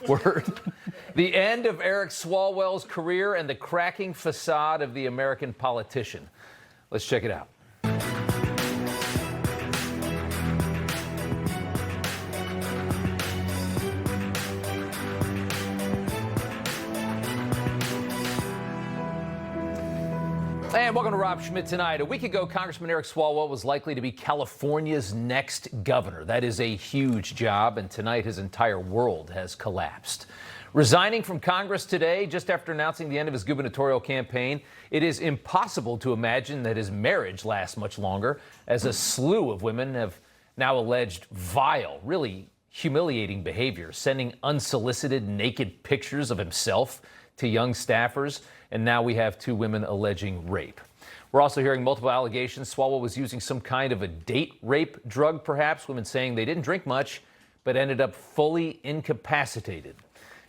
Word. The end of Eric Swalwell's career and the cracking facade of the American politician. Let's check it out. And welcome to Rob Schmitt Tonight. A week ago, Congressman Eric Swalwell was likely to be California's next governor. That is a huge job, and tonight his entire world has collapsed. Resigning from Congress today, just after announcing the end of his gubernatorial campaign, it is impossible to imagine that his marriage lasts much longer, as a slew of women have now alleged vile, really humiliating behavior, sending unsolicited naked pictures of himself to young staffers. And now we have two women alleging rape. We're also hearing multiple allegations Swalwell was using some kind of a date rape drug, perhaps. Women saying they didn't drink much, but ended up fully incapacitated.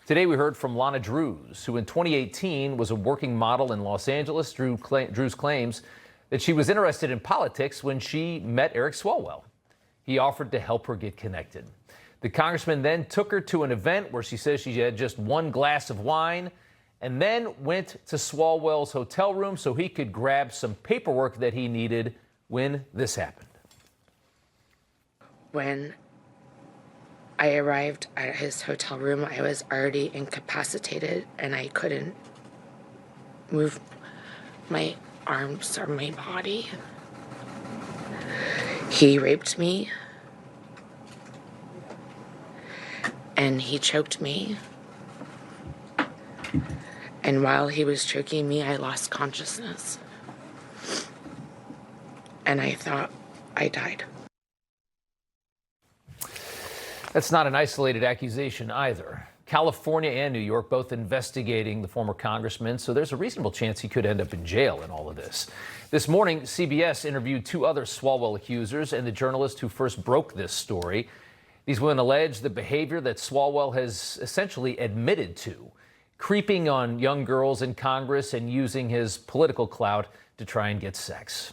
Today we heard from Lana Drews, who in 2018 was a working model in Los Angeles. Drews claims that she was interested in politics when she met Eric Swalwell. He offered to help her get connected. The congressman then took her to an event where she says she had just one glass of wine, and then went to Swalwell's hotel room so he could grab some paperwork that he needed when this happened. When I arrived at his hotel room, I was already incapacitated and I couldn't move my arms or my body. He raped me and he choked me. And while he was choking me, I lost consciousness. And I thought I died. That's not an isolated accusation either. California and New York both investigating the former congressman, so there's a reasonable chance he could end up in jail in all of this. This morning, CBS interviewed two other Swalwell accusers and the journalist who first broke this story. These women allege the behavior that Swalwell has essentially admitted to, creeping on young girls in Congress and using his political clout to try and get sex.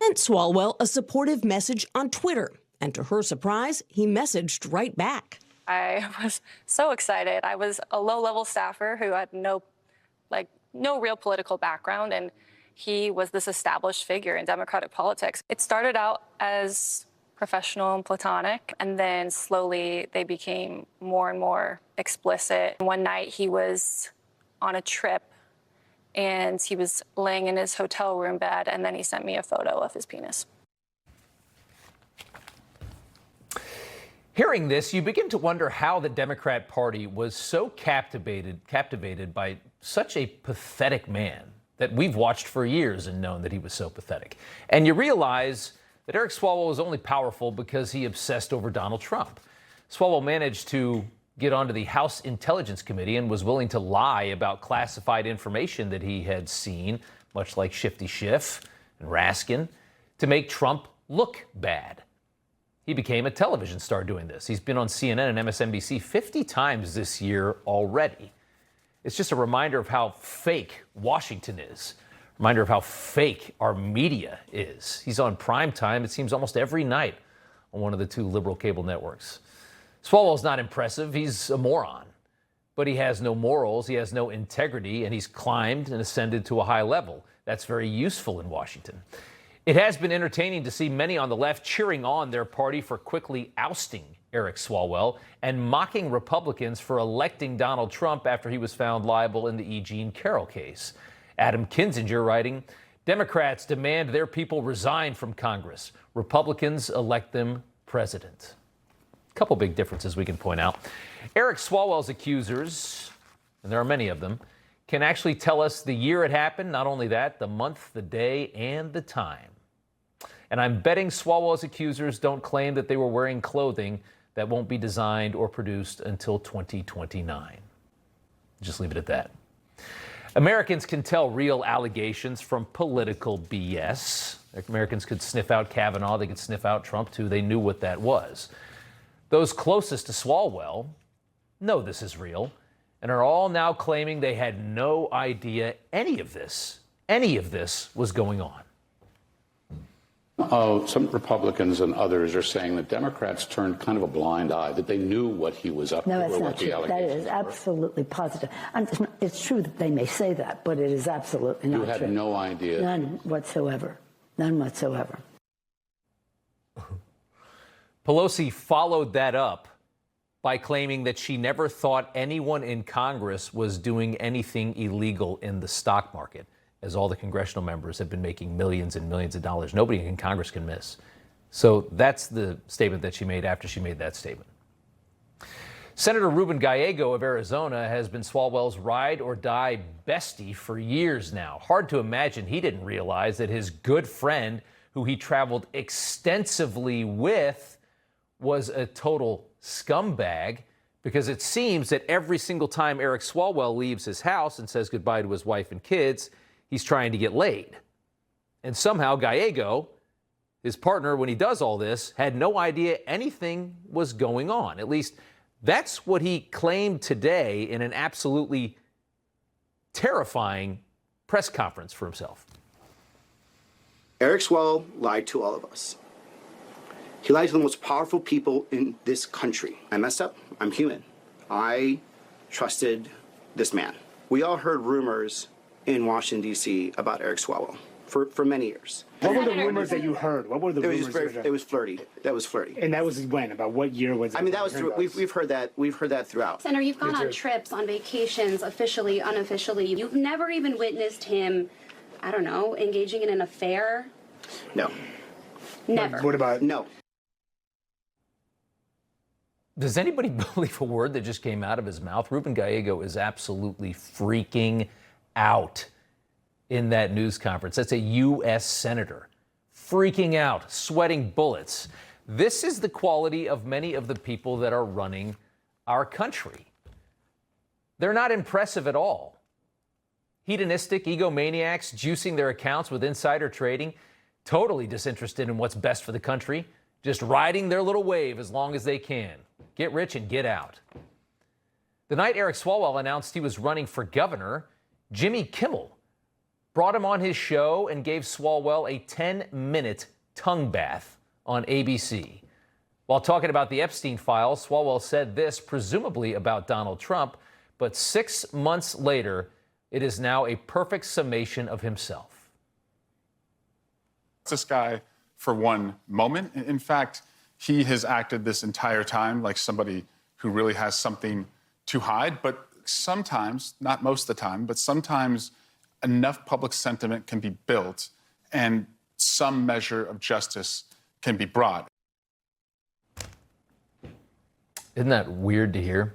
Sent Swalwell a supportive message on Twitter, and to her surprise, he messaged right back. I was so excited. I was a low-level staffer who had no real political background, and he was this established figure in Democratic politics. It started out as professional and platonic, and then slowly they became more and more explicit. One night he was on a trip and he was laying in his hotel room bed, and then he sent me a photo of his penis. Hearing this, you begin to wonder how the Democrat Party was so captivated by such a pathetic man that we've watched for years and known that he was so pathetic. And you realize that Eric Swalwell was only powerful because he obsessed over Donald Trump. Swalwell managed to get onto the House Intelligence Committee and was willing to lie about classified information that he had seen, much like Shifty Schiff and Raskin, to make Trump look bad. He became a television star doing this. He's been on CNN and MSNBC 50 times this year already. It's just a reminder of how fake Washington is. Reminder of how fake our media is. He's on prime time, it seems, almost every night on one of the two liberal cable networks. Swalwell's not impressive. He's a moron. But he has no morals, he has no integrity, and he's climbed and ascended to a high level. That's very useful in Washington. It has been entertaining to see many on the left cheering on their party for quickly ousting Eric Swalwell and mocking Republicans for electing Donald Trump after he was found liable in the E. Jean Carroll case. Adam Kinzinger writing, Democrats demand their people resign from Congress. Republicans elect them president. A couple big differences we can point out. Eric Swalwell's accusers, and there are many of them, can actually tell us the year it happened, not only that, the month, the day, and the time. And I'm betting Swalwell's accusers don't claim that they were wearing clothing that won't be designed or produced until 2029. Just leave it at that. Americans can tell real allegations from political BS. Americans could sniff out Kavanaugh. They could sniff out Trump, too. They knew what that was. Those closest to Swalwell know this is real and are all now claiming they had no idea any of this was going on. Some Republicans and others are saying that Democrats turned kind of a blind eye, that they knew what he was up to. No, or that's what not the true. That allegations is were. absolutely positive. And it's true that they may say that, but it is absolutely not true. You had no idea? None whatsoever. None whatsoever. Pelosi followed that up by claiming that she never thought anyone in Congress was doing anything illegal in the stock market, as all the congressional members have been making millions and millions of dollars. Nobody in Congress can miss. So that's the statement that she made after she made that statement. Senator Ruben Gallego of Arizona has been Swalwell's ride or die bestie for years now. Hard to imagine he didn't realize that his good friend, who he traveled extensively with, was a total scumbag, because it seems that every single time Eric Swalwell leaves his house and says goodbye to his wife and kids, he's trying to get laid. And somehow Gallego, his partner, when he does all this, had no idea anything was going on. At least that's what he claimed today in an absolutely terrifying press conference for himself. Eric Swalwell lied to all of us. He lied to the most powerful people in this country. I messed up. I'm human. I trusted this man. We all heard rumors in Washington, D.C. about Eric Swalwell for many years. What were the rumors that you heard? What were the rumors? It was flirty. That was flirty. And that was when? About what year was it? I mean, that was we've heard that. We've heard that throughout. Senator, you've gone on trips, on vacations, officially, unofficially. You've never even witnessed him, I don't know, engaging in an affair? No. Never. What about? No. Does anybody believe a word that just came out of his mouth? Ruben Gallego is absolutely freaking out in that news conference. That's a U.S. senator freaking out, sweating bullets. This is the quality of many of the people that are running our country. They're not impressive at all. Hedonistic egomaniacs juicing their accounts with insider trading, totally disinterested in what's best for the country, just riding their little wave as long as they can. Get rich and get out. The night Eric Swalwell announced he was running for governor, Jimmy Kimmel brought him on his show and gave Swalwell a 10-minute tongue bath on ABC. While talking about the Epstein files, Swalwell said this, presumably about Donald Trump, but 6 months later, it is now a perfect summation of himself. This guy for one moment. In fact, he has acted this entire time like somebody who really has something to hide. But sometimes, not most of the time, but sometimes enough public sentiment can be built and some measure of justice can be brought. Isn't that weird to hear?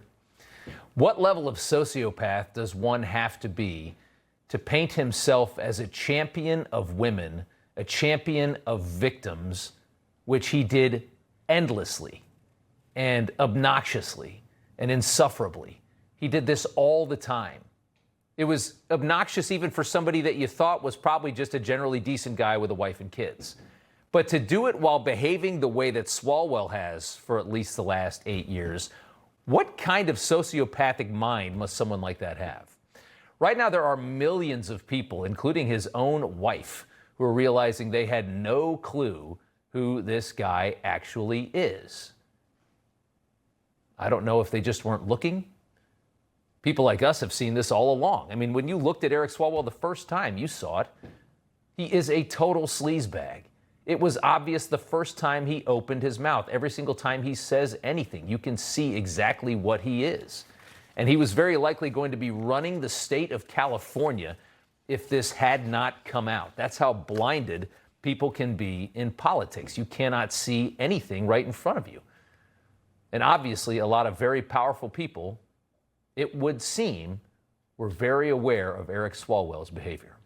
What level of sociopath does one have to be to paint himself as a champion of women, a champion of victims, which he did endlessly and obnoxiously and insufferably? He did this all the time. It was obnoxious even for somebody that you thought was probably just a generally decent guy with a wife and kids. But to do it while behaving the way that Swalwell has for at least the last 8 years, what kind of sociopathic mind must someone like that have? Right now, there are millions of people, including his own wife, who are realizing they had no clue who this guy actually is. I don't know if they just weren't looking. People like us have seen this all along. I mean, when you looked at Eric Swalwell the first time, you saw it. He is a total sleazebag. It was obvious the first time he opened his mouth. Every single time he says anything, you can see exactly what he is. And he was very likely going to be running the state of California if this had not come out. That's how blinded people can be in politics. You cannot see anything right in front of you. And obviously, a lot of very powerful people, it would seem, were very aware of Eric Swalwell's behavior.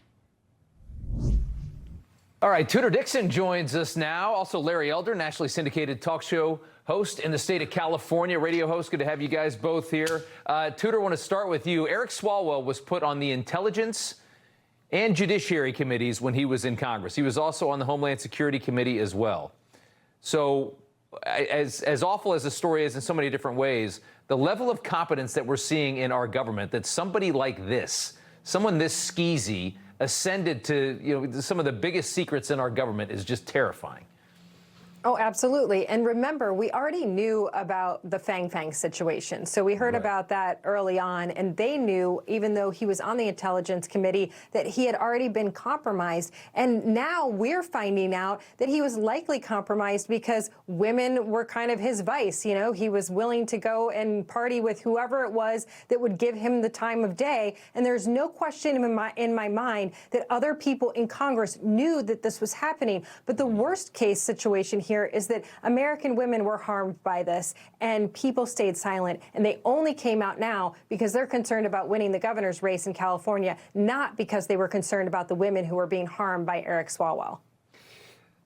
All right, Tudor Dixon joins us now. Also, Larry Elder, nationally syndicated talk show host in the state of California, radio host. Good to have you guys both here. Tudor, I want to start with you. Eric Swalwell was put on the Intelligence and Judiciary committees when he was in Congress. He was also on the Homeland Security Committee as well. So as awful as the story is in so many different ways, the level of competence that we're seeing in our government, that somebody like this, someone this skeezy, ascended to some of the biggest secrets in our government is just terrifying. Oh, absolutely. And remember, we already knew about the Fang Fang situation. So we heard about that early on, and they knew, even though he was on the Intelligence Committee, that he had already been compromised. And now we're finding out that he was likely compromised because women were kind of his vice. You know, he was willing to go and party with whoever it was that would give him the time of day. And there's no question in my mind that other people in Congress knew that this was happening. But the worst case situation here is that American women were harmed by this, and people stayed silent. And they only came out now because they're concerned about winning the governor's race in California, not because they were concerned about the women who were being harmed by Eric Swalwell.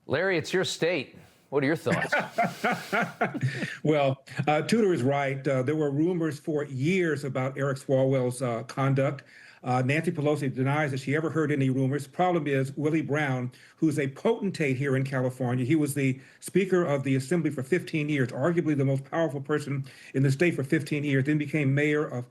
Larry, it's your state. What are your thoughts? Well, Tudor is right. There were rumors for years about Eric Swalwell's conduct. Nancy Pelosi denies that she ever heard any rumors. Problem is, Willie Brown, who's a potentate here in California, he was the Speaker of the Assembly for 15 years, arguably the most powerful person in the state for 15 years, then became mayor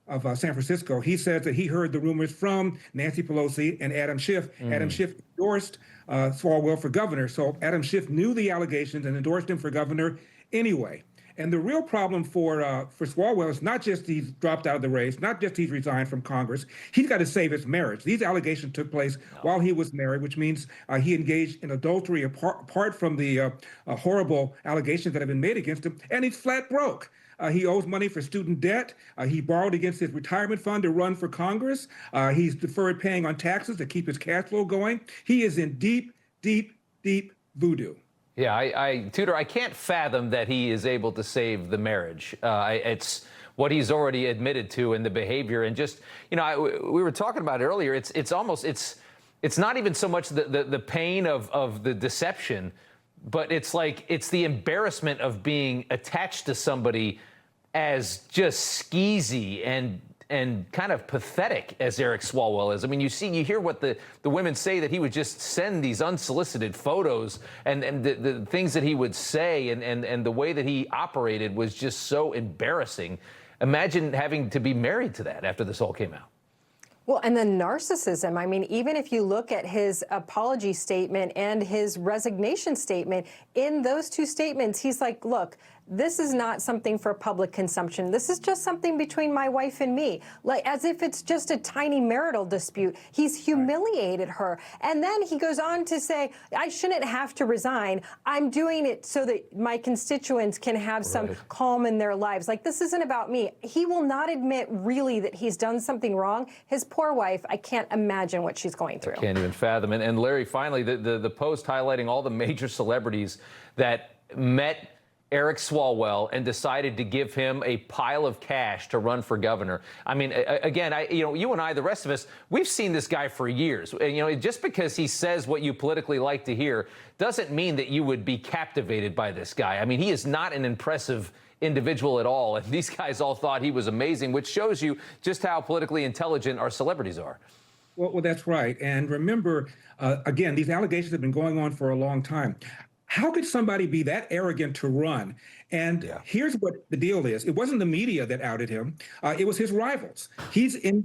of San Francisco. He says that he heard the rumors from Nancy Pelosi and Adam Schiff. Adam Schiff endorsed Swalwell for governor. So Adam Schiff knew the allegations and endorsed him for governor anyway. And the real problem for Swalwell is not just he's dropped out of the race, not just he's resigned from Congress. He's got to save his marriage. These allegations took place while he was married, which means he engaged in adultery apart from the horrible allegations that have been made against him. And he's flat broke. He owes money for student debt. He borrowed against his retirement fund to run for Congress. He's deferred paying on taxes to keep his cash flow going. He is in deep, deep, deep voodoo. Yeah, Tudor, I can't fathom that he is able to save the marriage. It's what he's already admitted to and the behavior. And just, we were talking about it earlier. It's not even so much the pain of the deception, but it's like it's the embarrassment of being attached to somebody as just skeezy and kind of pathetic as Eric Swalwell is. I mean, you hear what the women say, that he would just send these unsolicited photos and the things that he would say and the way that he operated was just so embarrassing. Imagine having to be married to that after this all came out. Well, and the narcissism. I mean, even if you look at his apology statement and his resignation statement, in those two statements, he's like, look, this is not something for public consumption. This is just something between my wife and me, like as if it's just a tiny marital dispute. He's humiliated her. And then he goes on to say, I shouldn't have to resign. I'm doing it so that my constituents can have some calm in their lives. Like, this isn't about me. He will not admit really that he's done something wrong. His poor wife, I can't imagine what she's going through. I can't even fathom. And Larry, finally, the post highlighting all the major celebrities that met Eric Swalwell and decided to give him a pile of cash to run for governor. I mean, again, you and I, the rest of us, we've seen this guy for years. And, just because he says what you politically like to hear doesn't mean that you would be captivated by this guy. I mean, he is not an impressive individual at all. And these guys all thought he was amazing, which shows you just how politically intelligent our celebrities are. Well, that's right. And remember, again, these allegations have been going on for a long time. How could somebody be that arrogant to run? And here's what the deal is. It wasn't the media that outed him. It was his rivals. He's in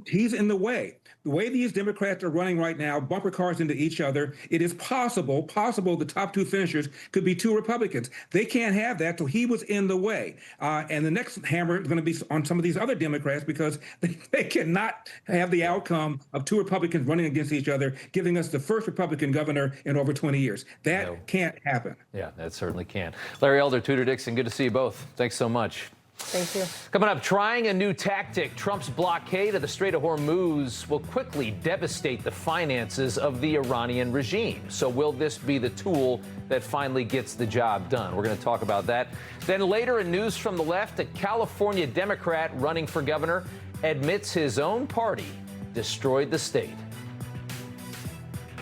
the way. The way these Democrats are running right now, bumper cars into each other, it is possible the top two finishers could be two Republicans. They can't have that, so he was in the way. And the next hammer is going to be on some of these other Democrats because they cannot have the outcome of two Republicans running against each other, giving us the first Republican governor in over 20 years. That can't happen. Yeah, that certainly can. Larry Elder, Tudor Dixon, good to see you both. Thanks so much. Thank you. Coming up, trying a new tactic. Trump's blockade of the Strait of Hormuz will quickly devastate the finances of the Iranian regime. So will this be the tool that finally gets the job done? We're going to talk about that. Then later in news from the left, a California Democrat running for governor admits his own party destroyed the state.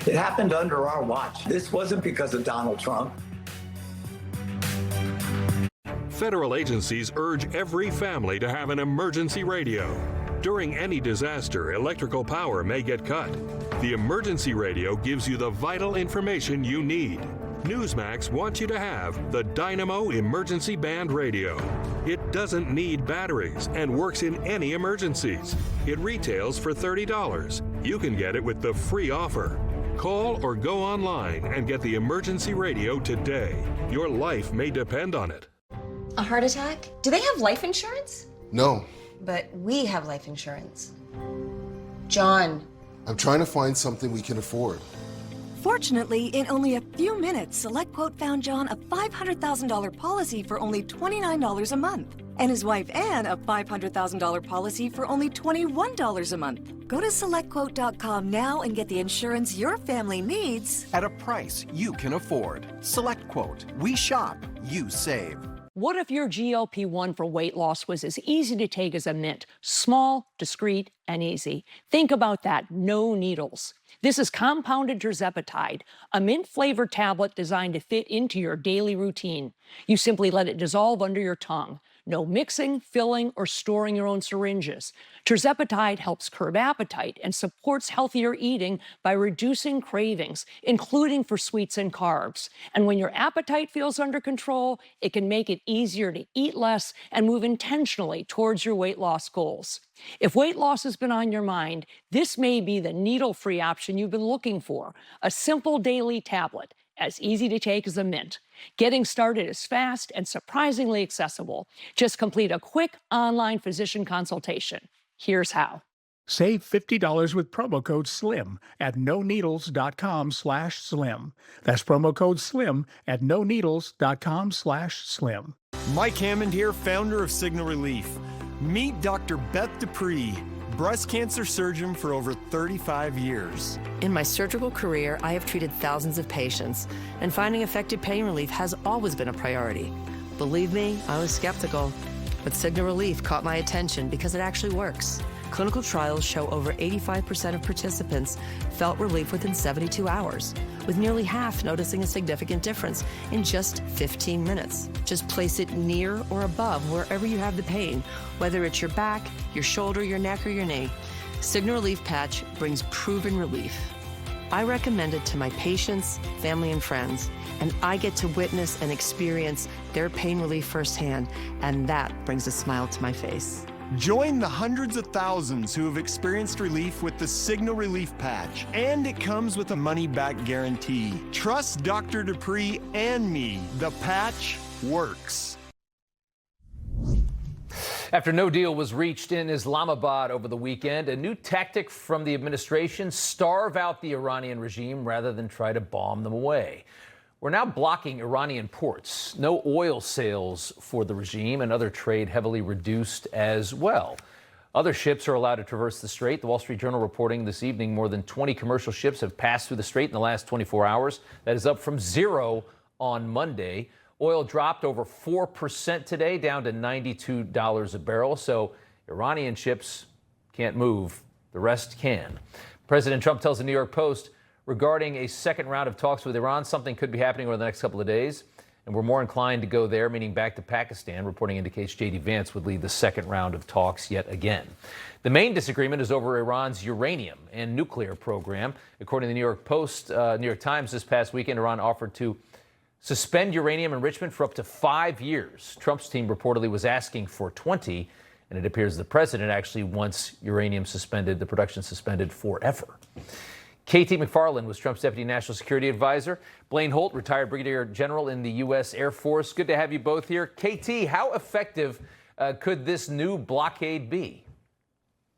It happened under our watch. This wasn't because of Donald Trump. Federal agencies urge every family to have an emergency radio. During any disaster, electrical power may get cut. The emergency radio gives you the vital information you need. Newsmax wants you to have the Dynamo Emergency Band Radio. It doesn't need batteries and works in any emergencies. It retails for $30. you can get it with the free offer. Call or go online and get the emergency radio today. Your life may depend on it. A heart attack? Do they have life insurance? No. But we have life insurance. John. I'm trying to find something we can afford. Fortunately, in only a few minutes, SelectQuote found John a $500,000 policy for only $29 a month. And his wife Anne a $500,000 policy for only $21 a month. Go to SelectQuote.com now and get the insurance your family needs at a price you can afford. SelectQuote. We shop, you save. What if your GLP-1 for weight loss was as easy to take as a mint? Small, discreet, and easy. Think about that. No needles. This is compounded tirzepatide, a mint-flavored tablet designed to fit into your daily routine. You simply let it dissolve under your tongue. No mixing, filling, or storing your own syringes. Tirzepatide helps curb appetite and supports healthier eating by reducing cravings, including for sweets and carbs. And when your appetite feels under control, it can make it easier to eat less and move intentionally towards your weight loss goals. If weight loss has been on your mind, this may be the needle-free option you've been looking for. A simple daily tablet, as easy to take as a mint. Getting started is fast and surprisingly accessible. Just complete a quick online physician consultation. Here's how. Save $50 with promo code SLIM at noneedles.com/slim. That's promo code SLIM at noneedles.com/slim. Mike Hammond here, founder of Signal Relief. Meet Dr. Beth Dupree, breast cancer surgeon for over 35 years. In my surgical career, I have treated thousands of patients, and finding effective pain relief has always been a priority. Believe me, I was skeptical, but Signal Relief caught my attention because it actually works. Clinical trials show over 85% of participants felt relief within 72 hours, with nearly half noticing a significant difference in just 15 minutes. Just place it near or above wherever you have the pain, whether it's your back, your shoulder, your neck, or your knee. Signal Relief Patch brings proven relief. I recommend it to my patients, family, and friends, and I get to witness and experience their pain relief firsthand, and that brings a smile to my face. Join the hundreds of thousands who have experienced relief with the Signal Relief Patch, and it comes with a money-back guarantee. Trust Dr. Dupree and me. The patch works. After no deal was reached in Islamabad over the weekend, a new tactic from the administration: starve out the Iranian regime rather than try to bomb them away. We're now blocking Iranian ports. No oil sales for the regime, and other trade heavily reduced as well. Other ships are allowed to traverse the Strait. The Wall Street Journal reporting this evening more than 20 commercial ships have passed through the Strait in the last 24 hours. That is up from 0 on Monday. Oil dropped over 4% today, down to $92 a barrel. So Iranian ships can't move. The rest can. President Trump tells the New York Post regarding a second round of talks with Iran, something could be happening over the next couple of days, and we're more inclined to go there, meaning back to Pakistan. Reporting indicates J.D. Vance would lead the second round of talks yet again. The main disagreement is over Iran's uranium and nuclear program. According to the New York Post, New York Times, this past weekend, Iran offered to suspend uranium enrichment for up to 5 years. Trump's team reportedly was asking for 20, and it appears the president actually wants uranium suspended, the production suspended forever. KT McFarland was Trump's deputy national security advisor. Blaine Holt, retired brigadier general in the U.S. Air Force. Good to have you both here. KT, how effective could this new blockade be?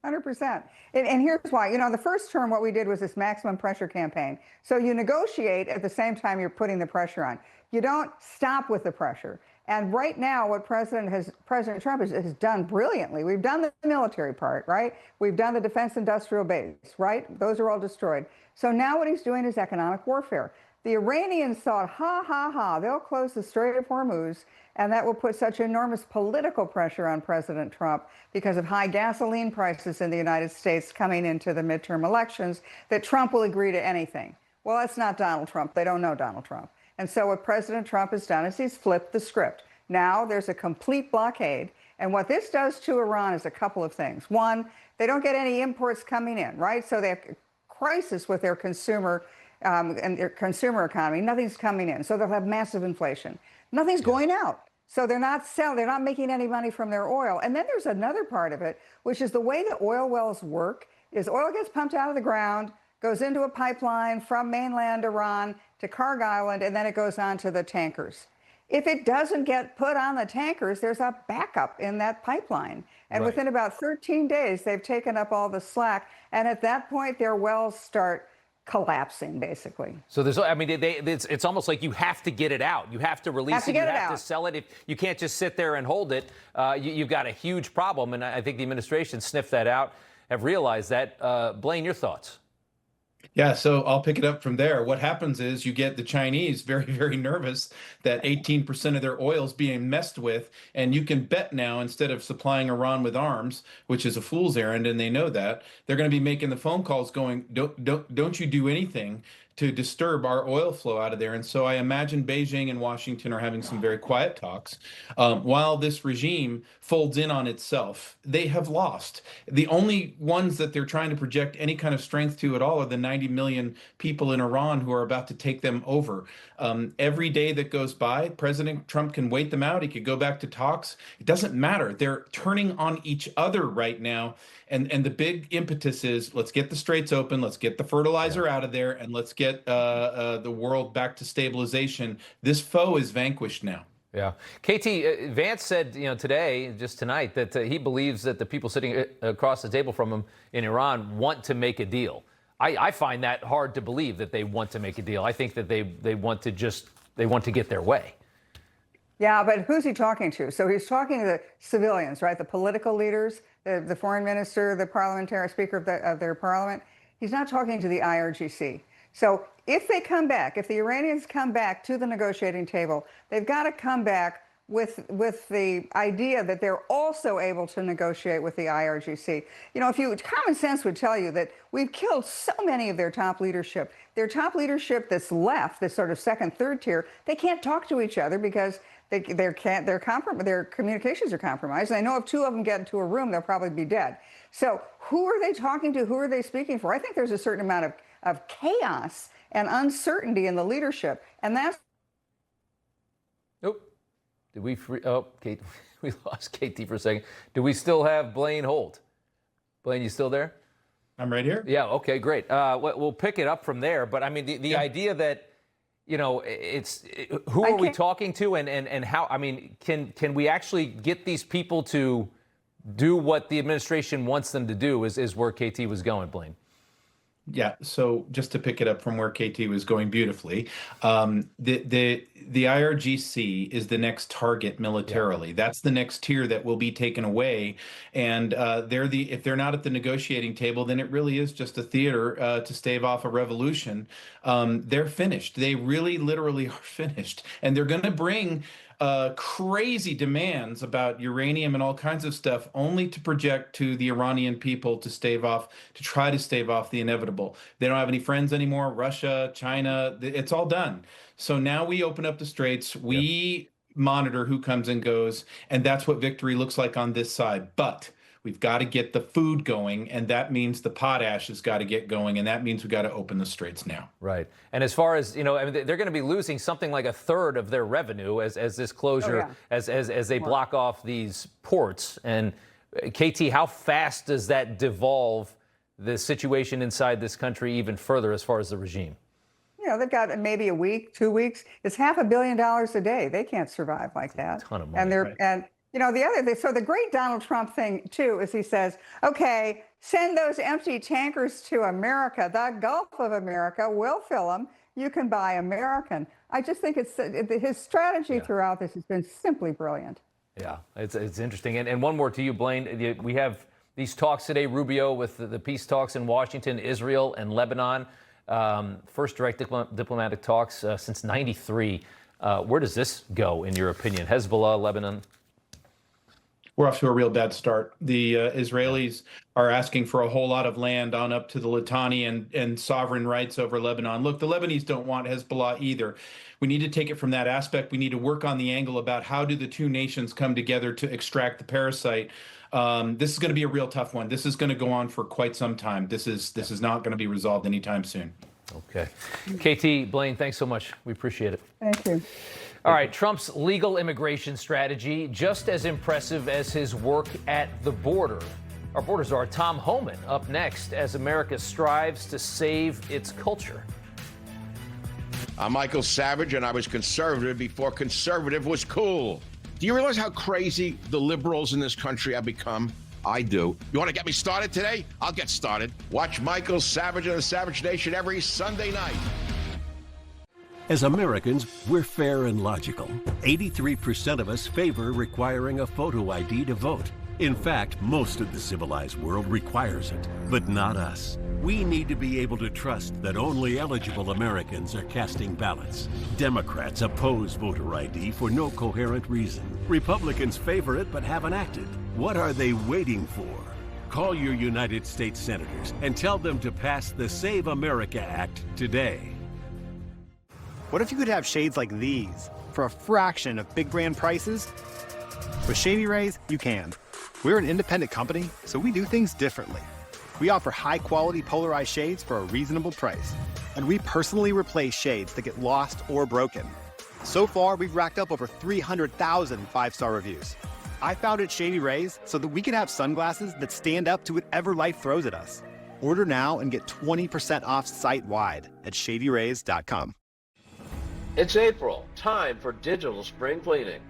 100%. And here's why. You know, the first term, what we did was this maximum pressure campaign. So you negotiate at the same time you're putting the pressure on. You don't stop with the pressure. And right now, what President Trump has done brilliantly, we've done the military part, right? We've done the defense industrial base, right? Those are all destroyed. So now what he's doing is economic warfare. The Iranians thought, they'll close the Strait of Hormuz, and that will put such enormous political pressure on President Trump because of high gasoline prices in the United States coming into the midterm elections, that Trump will agree to anything. Well, that's not Donald Trump. They don't know Donald Trump. And so what President Trump has done is he's flipped the script. Now there's a complete blockade. And what this does to Iran is a couple of things. One, they don't get any imports coming in, right? So they have a crisis with their consumer and their consumer economy. Nothing's coming in. So they'll have massive inflation. Nothing's going out. So they're not selling, they're not making any money from their oil. And then there's another part of it, which is the way that oil wells work is oil gets pumped out of the ground, goes into a pipeline from mainland Iran to Karg Island, and then it goes on to the tankers. If it doesn't get put on the tankers, there's a backup in that pipeline. And within about 13 days, they've taken up all the slack. And at that point, their wells start collapsing, basically. So there's, I mean, it's almost like you have to get it out. You have to release it. You have to sell it. If you can't just sit there and hold it, you've got a huge problem. And I think the administration sniffed that out, have realized that. Blaine, your thoughts? Yeah, so I'll pick it up from there. What happens is you get the Chinese very, very nervous that 18% of their oil is being messed with, and you can bet now, instead of supplying Iran with arms, which is a fool's errand, and they know that, they're going to be making the phone calls going, don't you do anything to disturb our oil flow out of there. And so I imagine Beijing and Washington are having some very quiet talks. While this regime folds in on itself, they have lost. The only ones that they're trying to project any kind of strength to at all are the 90 million people in Iran who are about to take them over. Every day that goes by, President Trump can wait them out. He could go back to talks. It doesn't matter. They're turning on each other right now. And the big impetus is, let's get the straits open, let's get the fertilizer out of there, and let's get the world back to stabilization. This foe is vanquished now. Yeah. KT, Vance said, today, just tonight, that he believes that the people sitting across the table from him in Iran want to make a deal. I find that hard to believe, that they want to make a deal. I think that they want to get their way. Yeah, but who's he talking to? So he's talking to the civilians, right? The political leaders, the foreign minister, the parliamentary speaker of their parliament. He's not talking to the IRGC. So if they come back, if the Iranians come back to the negotiating table, they've got to come back with the idea that they're also able to negotiate with the IRGC. Common sense would tell you that we've killed so many of their top leadership. Their top leadership that's left, this sort of second, third tier, they can't talk to each other because their communications are compromised. And I know if two of them get into a room, they'll probably be dead. So who are they talking to? Who are they speaking for? I think there's a certain amount of chaos and uncertainty in the leadership. And that's... Nope. Did we Kate, we lost KT for a second. Do we still have Blaine Holt? Blaine, you still there? I'm right here. Yeah, okay, great. We'll pick it up from there. But I mean, the idea that, who are we talking to and how, I mean, can we actually get these people to do what the administration wants them to do is where KT was going, Blaine. Yeah, so just to pick it up from where KT was going beautifully, the IRGC is the next target militarily. Yeah. That's the next tier that will be taken away, and if they're not at the negotiating table, then it really is just a theater to stave off a revolution. They're finished. They really, literally are finished, and they're going to bring crazy demands about uranium and all kinds of stuff, only to project to the Iranian people to try to stave off the inevitable. They don't have any friends anymore. Russia, China, it's all done. So now we open up the straits. We monitor who comes and goes, and that's what victory looks like on this side. But we've got to get the food going, and that means the potash has got to get going, and that means we've got to open the straits now. Right. And as far as, they're going to be losing something like a third of their revenue as this closure, as they block off these ports. And KT, how fast does that devolve the situation inside this country even further as far as the regime? They've got maybe a week, 2 weeks. It's $500 million a day. They can't survive like that. A ton of money. The other thing, so the great Donald Trump thing, too, is he says, okay, send those empty tankers to America. The Gulf of America, we'll fill them. You can buy American. I just think his strategy throughout this has been simply brilliant. Yeah, it's interesting. And one more to you, Blaine. We have these talks today, Rubio, with the peace talks in Washington, Israel, and Lebanon. First direct diplomatic talks since '93. Where does this go, in your opinion? Hezbollah, Lebanon? We're off to a real bad start. The Israelis are asking for a whole lot of land on up to the Litani and sovereign rights over Lebanon. Look, the Lebanese don't want Hezbollah either. We need to take it from that aspect. We need to work on the angle about how do the two nations come together to extract the parasite. This is going to be a real tough one. This is going to go on for quite some time. This is not going to be resolved anytime soon. Okay. KT, Blaine, thanks so much. We appreciate it. Thank you. All right, Trump's legal immigration strategy, just as impressive as his work at the border. Our Border Czar Tom Homan up next as America strives to save its culture. I'm Michael Savage, and I was conservative before conservative was cool. Do you realize how crazy the liberals in this country have become? I do. You want to get me started today? I'll get started. Watch Michael Savage and the Savage Nation every Sunday night. As Americans, we're fair and logical. 83% of us favor requiring a photo ID to vote. In fact, most of the civilized world requires it, but not us. We need to be able to trust that only eligible Americans are casting ballots. Democrats oppose voter ID for no coherent reason. Republicans favor it but haven't acted. What are they waiting for? Call your United States senators and tell them to pass the Save America Act today. What if you could have shades like these for a fraction of big brand prices? With Shady Rays, you can. We're an independent company, so we do things differently. We offer high-quality polarized shades for a reasonable price. And we personally replace shades that get lost or broken. So far, we've racked up over 300,000 five-star reviews. I founded Shady Rays so that we can have sunglasses that stand up to whatever life throws at us. Order now and get 20% off site-wide at shadyrays.com. It's April, time for digital spring cleaning.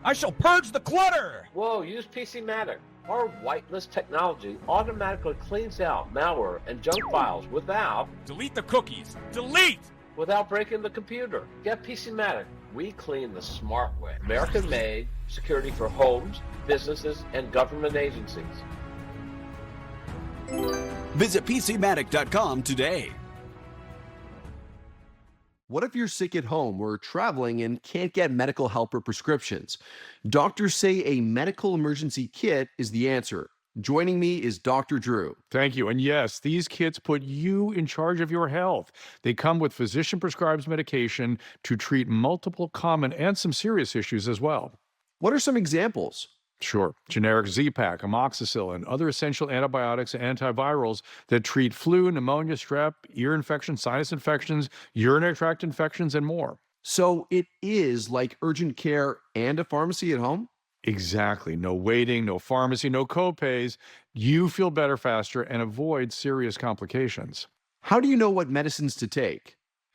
I shall purge the clutter! Whoa, use PCmatic. Our whitelist technology automatically cleans out malware and junk files without... Delete the cookies! Delete! Without breaking the computer. Get PCmatic. We clean the smart way. American-made security for homes, businesses, and government agencies. Visit PCmatic.com today. What if you're sick at home or traveling and can't get medical help or prescriptions? Doctors say a medical emergency kit is the answer. Joining me is Dr. Drew. Thank you. And yes, these kits put you in charge of your health. They come with physician-prescribed medication to treat multiple common and some serious issues as well. What are some examples? Sure. Generic Z-Pak, amoxicillin, other essential antibiotics and antivirals that treat flu, pneumonia, strep, ear infections, sinus infections, urinary tract infections, and more. So it is like urgent care and a pharmacy at home? Exactly. No waiting, no pharmacy, no copays. You feel better faster and avoid serious complications. How do you know what medicines to take?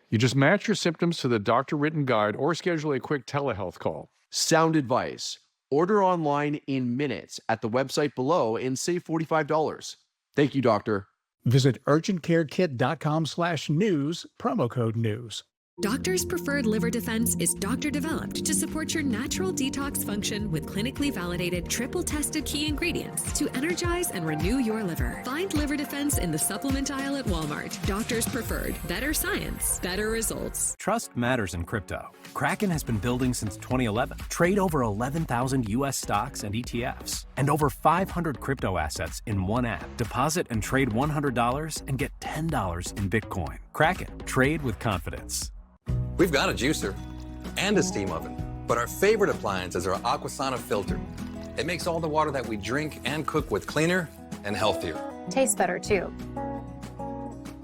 You just match your symptoms to the doctor-written guide or schedule a quick telehealth call. Sound advice. Order online in minutes at the website below and save $45. Thank you, doctor. Visit urgentcarekit.com/news, promo code news. Doctors' Preferred Liver Defense is doctor-developed to support your natural detox function with clinically validated, triple-tested key ingredients to energize and renew your liver. Find Liver Defense in the supplement aisle at Walmart. Doctors' Preferred. Better science, better results. Trust matters in crypto. Kraken has been building since 2011. Trade over 11,000 U.S. stocks and ETFs, and over 500 crypto assets in one app. Deposit and trade $100 and get $10 in Bitcoin. Kraken. Trade with confidence. We've got a juicer and a steam oven, but our favorite appliance is our Aquasana filter. It makes all the water that we drink and cook with cleaner and healthier. Tastes better too.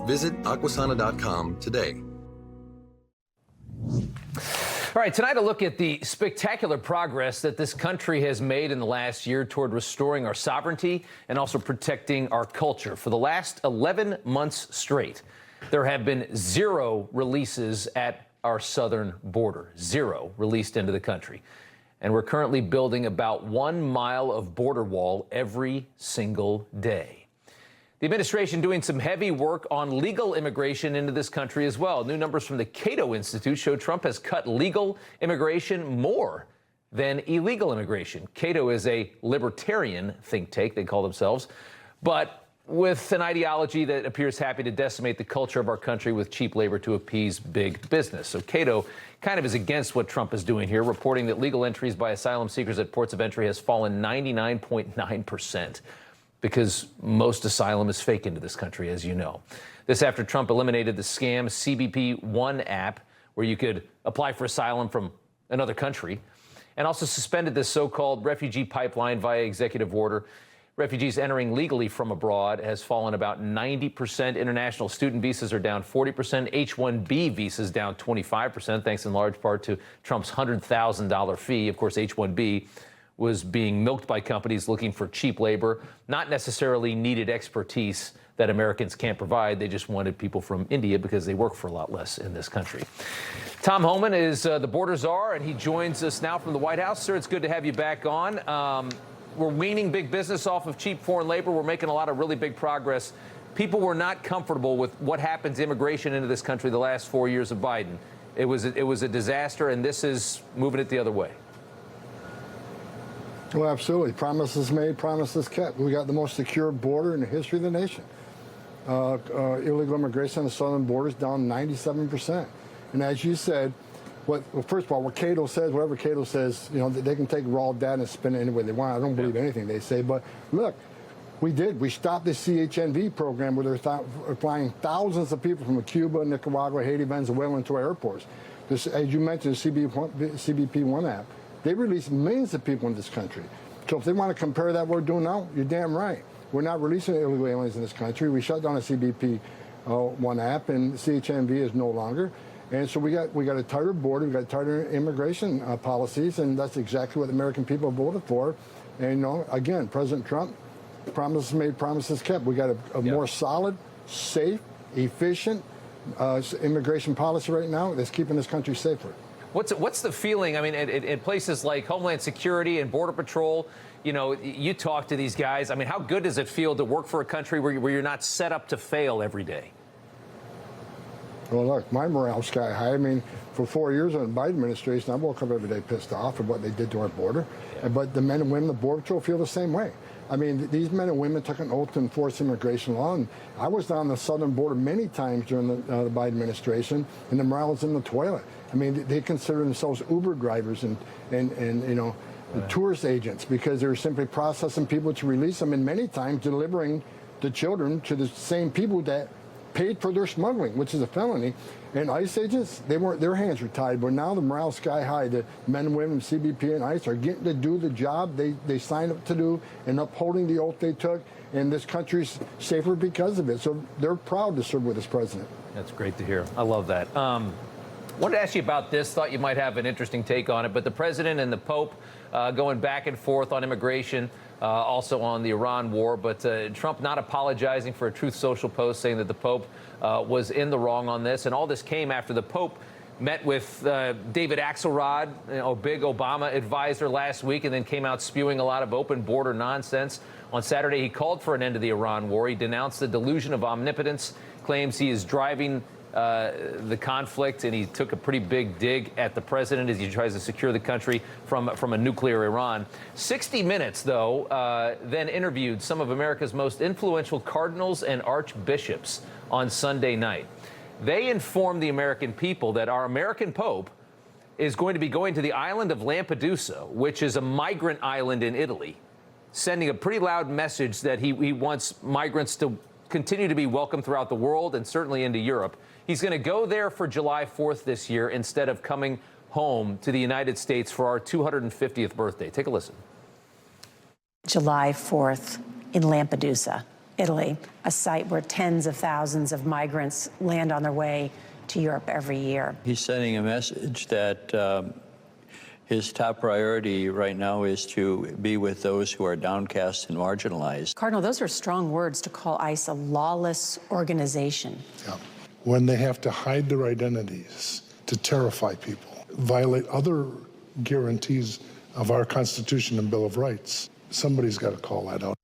Visit aquasana.com today. All right, tonight a look at the spectacular progress that this country has made in the last year toward restoring our sovereignty and also protecting our culture. For the last 11 months straight, there have been 0 releases at our southern border, 0 released into the country. And we're currently building about 1 mile of border wall every single day. The administration doing some heavy work on legal immigration into this country as well. New numbers from the Cato Institute show Trump has cut legal immigration more than illegal immigration. Cato is a libertarian think tank, they call themselves, but with an ideology that appears happy to decimate the culture of our country with cheap labor to appease big business. So Cato kind of is against what Trump is doing here, reporting that legal entries by asylum seekers at ports of entry has fallen 99.9%. because most asylum is fake into this country, as you know. This after Trump eliminated the scam CBP One app, where you could apply for asylum from another country, and also suspended this so-called refugee pipeline via executive order. Refugees entering legally from abroad has fallen about 90%. International student visas are down 40%. H-1B visas down 25%, thanks in large part to Trump's $100,000 fee. Of course, H-1B was being milked by companies looking for cheap labor, not necessarily needed expertise that Americans can't provide. They just wanted people from India because they work for a lot less in this country. Tom Homan is the border czar, and he joins us now from the White House. Sir, it's good to have you back on. We're weaning big business off of cheap foreign labor. We're making a lot of really big progress. People were not comfortable with what happened to immigration into this country the last 4 years of Biden. It was a disaster, and this is moving it the other way. Well, absolutely. Promises made, promises kept. We got the most secure border in the history of the nation. Illegal immigration on the southern border is down 97%. And as you said, well, first of all, what Cato says, whatever Cato says, you know, they can take raw data and spin it any way they want. I don't believe anything they say. But look, we did. We stopped the CHNV program where they're flying thousands of people from Cuba, Nicaragua, Haiti, Venezuela into our airports. This, as you mentioned, the CBP-1 app. They release millions of people in this country. So if they want to compare that what we're doing now, you're damn right. We're not releasing illegal aliens in this country. We shut down the CBP-1 app, and CHNV is no longer. And so we got a tighter border, we got tighter immigration policies, and that's exactly what the American people voted for. And, you know, again, President Trump, promises made, promises kept. We got a more solid, safe, efficient immigration policy right now that's keeping this country safer. What's the feeling? I mean, in places like Homeland Security and Border Patrol, you know, you talk to these guys. I mean, how good does it feel to work for a country where you're not set up to fail every day? Well, look, my morale's sky high. I mean, for 4 years under the Biden administration, I woke up every day pissed off at what they did to our border. Yeah. But the men and women of the Border Patrol feel the same way. I mean, these men and women took an oath to enforce immigration law, and I was down the southern border many times during the Biden administration, and the morale was in the toilet. I mean, they consider themselves Uber drivers and you know, tourist agents because they're simply processing people to release them, and many times delivering the children to the same people that paid for their smuggling, which is a felony. And ICE agents, their hands were tied, but now the morale sky high. The men and women, CBP and ICE are getting to do the job they signed up to do and upholding the oath they took, and this country's safer because of it. So they're proud to serve with this president. That's great to hear. I love that. Wanted to ask you about this. Thought you might have an interesting take on it, but the president and the Pope going back and forth on immigration, also on the Iran war, but Trump not apologizing for a Truth Social post saying that the Pope was in the wrong on this. And all this came after the Pope met with David Axelrod, a big Obama advisor, last week, and then came out spewing a lot of open border nonsense. On Saturday, he called for an end to the Iran war. He denounced the delusion of omnipotence, claims he is driving the conflict, and he took a pretty big dig at the president as he tries to secure the country from a nuclear Iran. 60 Minutes, though, then interviewed some of America's most influential cardinals and archbishops on Sunday night. They informed the American people that our American Pope is going to be going to the island of Lampedusa, which is a migrant island in Italy, sending a pretty loud message that he wants migrants to continue to be welcome throughout the world and certainly into Europe. He's going to go there for July 4th this year instead of coming home to the United States for our 250th birthday. Take a listen. July 4th in Lampedusa, Italy, a site where tens of thousands of migrants land on their way to Europe every year. He's sending a message that his top priority right now is to be with those who are downcast and marginalized. Cardinal, those are strong words to call ICE a lawless organization. Yeah. When they have to hide their identities to terrify people, violate other guarantees of our Constitution and Bill of Rights, somebody's got to call that out.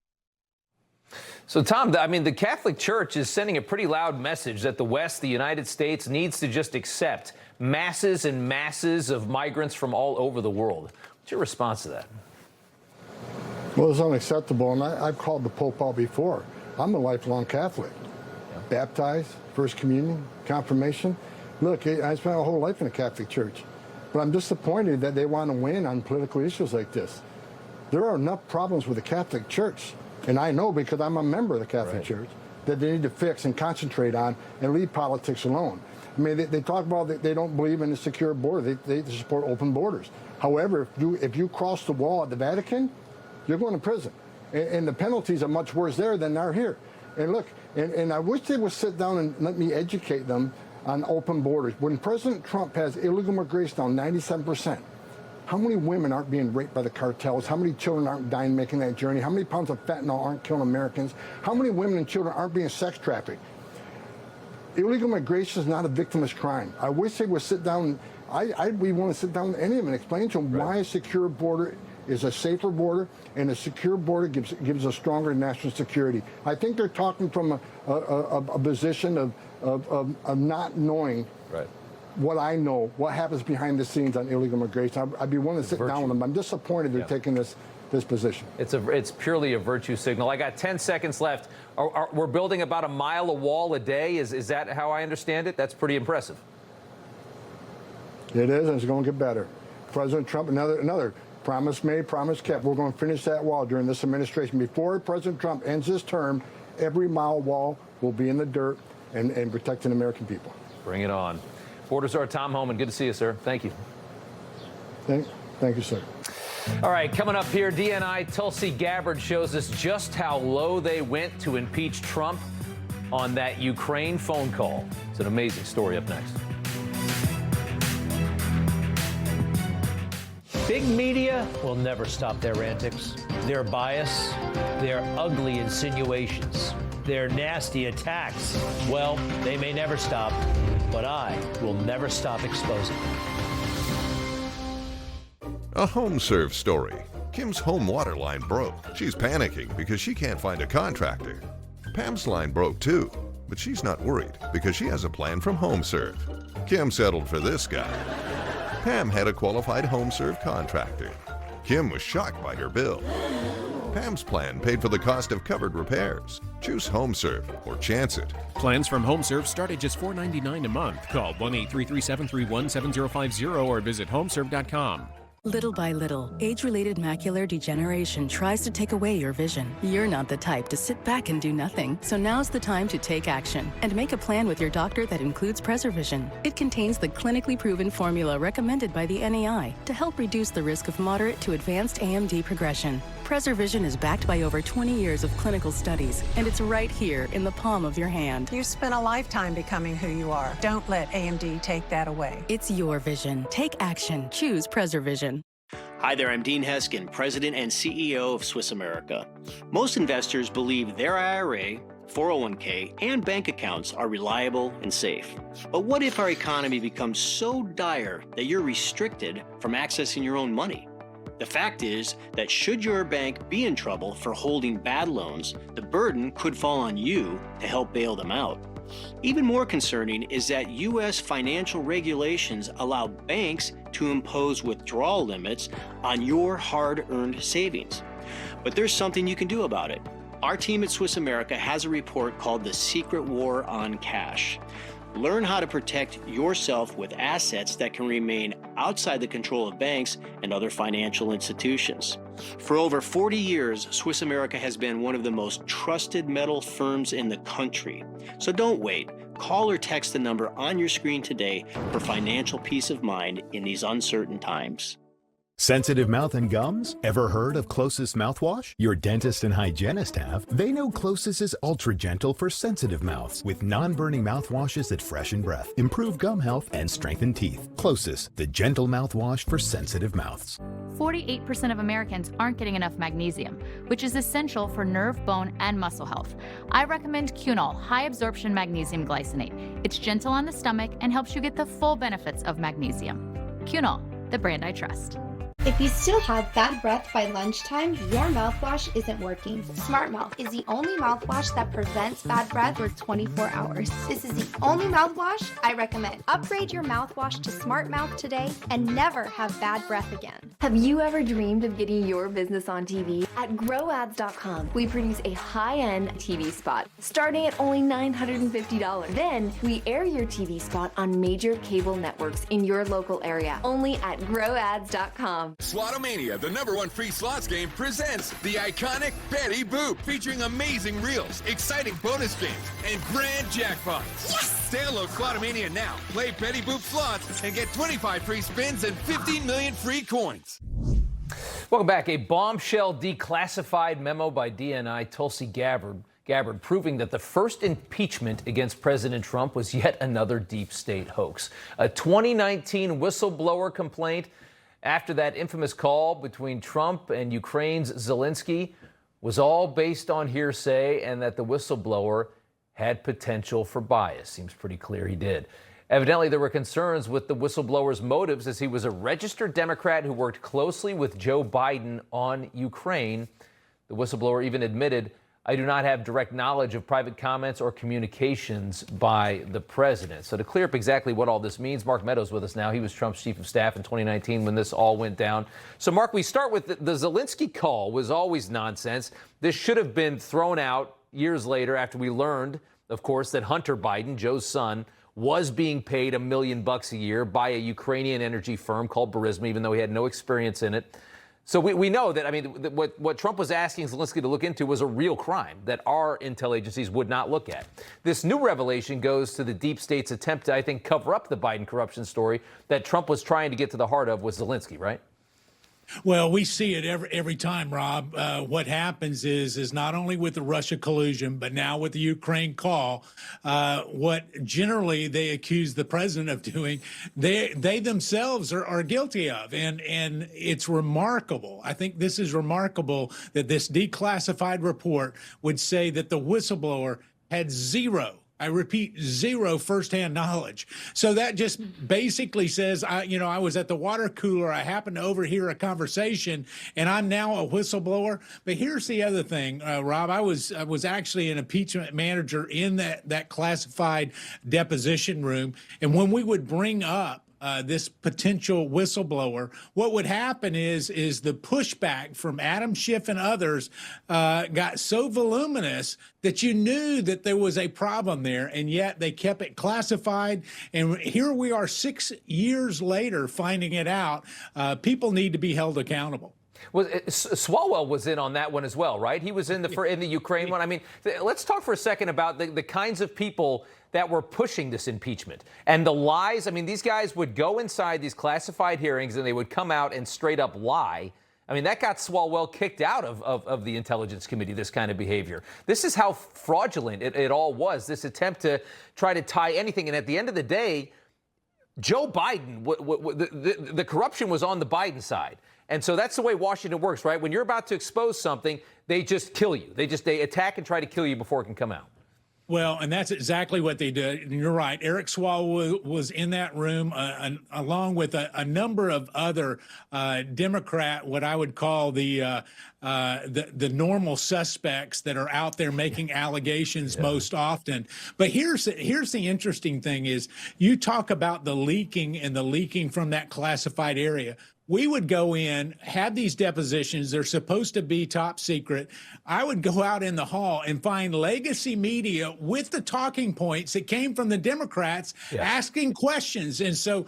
So, Tom, I mean, the Catholic Church is sending a pretty loud message that the West, the United States, needs to just accept masses and masses of migrants from all over the world. What's your response to that? Well, it's unacceptable, and I've called the Pope out before. I'm a lifelong Catholic. Baptized, First Communion, Confirmation. Look, I spent my whole life in the Catholic Church, but I'm disappointed that they want to win on political issues like this. There are enough problems with the Catholic Church, and I know because I'm a member of the Catholic Church, that they need to fix and concentrate on and leave politics alone. I mean, they talk about that they don't believe in a secure border. They support open borders. However, if you cross the wall at the Vatican, you're going to prison. And the penalties are much worse there than are here. And look, and I wish they would sit down and let me educate them on open borders. When President Trump has illegal immigration down 97%, How many women aren't being raped by the cartels? How many children aren't dying making that journey? How many pounds of fentanyl aren't killing Americans? How many women and children aren't being sex trafficked? Illegal migration is not a victimless crime. I wish they would sit down. We want to sit down with any of them and explain to them why a secure border is a safer border, and a secure border gives a stronger national security. I think they're talking from a position of not knowing what I know, what happens behind the scenes on illegal migration. I'd be willing to sit down with them. I'm disappointed they're taking this position. It's purely a virtue signal. I got 10 seconds left. We're building about a mile of wall a day. Is that how I understand it? That's pretty impressive. It is, and it's going to get better. President Trump, another promise made, promise kept. We're going to finish that wall during this administration. Before President Trump ends his term, every mile wall will be in the dirt and protecting American people. Bring it on. Border Czar Tom Homan, good to see you, sir. Thank you. Thank you, sir. All right, coming up here, DNI Tulsi Gabbard shows us just how low they went to impeach Trump on that Ukraine phone call. It's an amazing story up next. Big media will never stop their antics, their bias, their ugly insinuations, their nasty attacks. Well, they may never stop, but I will never stop exposing them. A HomeServe story. Kim's home water line broke. She's panicking because she can't find a contractor. Pam's line broke too, but she's not worried because she has a plan from HomeServe. Kim settled for this guy. Pam had a qualified HomeServe contractor. Kim was shocked by her bill. Pam's plan paid for the cost of covered repairs. Choose HomeServe or chance it. Plans from HomeServe start at just $4.99 a month. Call 1-833-731-7050 or visit homeserve.com. Little by little, age-related macular degeneration tries to take away your vision. You're not the type to sit back and do nothing, so now's the time to take action and make a plan with your doctor that includes PreserVision. It contains the clinically proven formula recommended by the NEI to help reduce the risk of moderate to advanced AMD progression. PreserVision is backed by over 20 years of clinical studies, and it's right here in the palm of your hand. You spent a lifetime becoming who you are. Don't let AMD take that away. It's your vision. Take action. Choose PreserVision. Hi there, I'm Dean Heskin, President and CEO of Swiss America. Most investors believe their IRA, 401k, and bank accounts are reliable and safe. But what if our economy becomes so dire that you're restricted from accessing your own money? The fact is that should your bank be in trouble for holding bad loans, the burden could fall on you to help bail them out. Even more concerning is that U.S. financial regulations allow banks to impose withdrawal limits on your hard-earned savings. But there's something you can do about it. Our team at Swiss America has a report called The Secret War on Cash. Learn how to protect yourself with assets that can remain outside the control of banks and other financial institutions. For over 40 years, Swiss America has been one of the most trusted metal firms in the country. So don't wait. Call or text the number on your screen today for financial peace of mind in these uncertain times. Sensitive mouth and gums? Ever heard of Closest mouthwash? Your dentist and hygienist have. They know Closest is ultra gentle for sensitive mouths with non-burning mouthwashes that freshen breath, improve gum health, and strengthen teeth. Closest, the gentle mouthwash for sensitive mouths. 48% of Americans aren't getting enough magnesium, which is essential for nerve, bone, and muscle health. I recommend Cunol High Absorption Magnesium Glycinate. It's gentle on the stomach and helps you get the full benefits of magnesium. Cunol, the brand I trust. If you still have bad breath by lunchtime, your mouthwash isn't working. Smart Mouth is the only mouthwash that prevents bad breath for 24 hours. This is the only mouthwash I recommend. Upgrade your mouthwash to Smart Mouth today and never have bad breath again. Have you ever dreamed of getting your business on TV? At GrowAds.com, we produce a high-end TV spot starting at only $950. Then we air your TV spot on major cable networks in your local area, only at GrowAds.com. Slotomania, the #1 free slots game, presents the iconic Betty Boop, featuring amazing reels, exciting bonus games, and grand jackpots. Yes! Download Slotomania now, play Betty Boop slots, and get 25 free spins and 15 million free coins. Welcome back. A bombshell declassified memo by DNI Tulsi Gabbard proving that the first impeachment against President Trump was yet another deep state hoax. A 2019 whistleblower complaint after that infamous call between Trump and Ukraine's Zelensky was all based on hearsay and that the whistleblower had potential for bias. Seems pretty clear he did. Evidently, there were concerns with the whistleblower's motives, as he was a registered Democrat who worked closely with Joe Biden on Ukraine. The whistleblower even admitted, "I do not have direct knowledge of private comments or communications by the president." So to clear up exactly what all this means, Mark Meadows with us now. He was Trump's chief of staff in 2019 when this all went down. So, Mark, we start with the Zelensky call was always nonsense. This should have been thrown out years later after we learned, of course, that Hunter Biden, Joe's son, was being paid $1 million a year by a Ukrainian energy firm called Burisma, even though he had no experience in it. So we know that, I mean, what Trump was asking Zelensky to look into was a real crime that our intel agencies would not look at. This new revelation goes to the deep state's attempt to, I think, cover up the Biden corruption story that Trump was trying to get to the heart of with Zelensky, right? Well, we see it every time, Rob. What happens is not only with the Russia collusion, but now with the Ukraine call, what generally they accuse the president of doing, they themselves are guilty of. And it's remarkable. I think this is remarkable that this declassified report would say that the whistleblower had zero, I repeat, zero firsthand knowledge. So that just basically says, I was at the water cooler, I happened to overhear a conversation, and I'm now a whistleblower. But here's the other thing, Rob. I was actually an impeachment manager in that classified deposition room, and when we would bring up this potential whistleblower, what would happen is the pushback from Adam Schiff and others got so voluminous that you knew that there was a problem there, and yet they kept it classified. And here we are 6 years later finding it out. People need to be held accountable. Well, Swalwell was in on that one as well, right? He was in the Ukraine one. I mean, let's talk for a second about the kinds of people that were pushing this impeachment and the lies. I mean, these guys would go inside these classified hearings and they would come out and straight up lie. I mean, that got Swalwell kicked out of the Intelligence Committee, this kind of behavior. This is how fraudulent it all was, this attempt to try to tie anything. And at the end of the day, Joe Biden, the corruption was on the Biden side. And so that's the way Washington works, right? When you're about to expose something, they just kill you. They attack and try to kill you before it can come out. Well, and that's exactly what they did. And you're right. Eric Swalwell was in that room along with a number of other Democrat, what I would call the normal suspects that are out there making allegations most often. But here's the interesting thing is you talk about the leaking from that classified area. We would go in, have these depositions. They're supposed to be top secret. I would go out in the hall and find legacy media with the talking points that came from the Democrats asking questions. And so,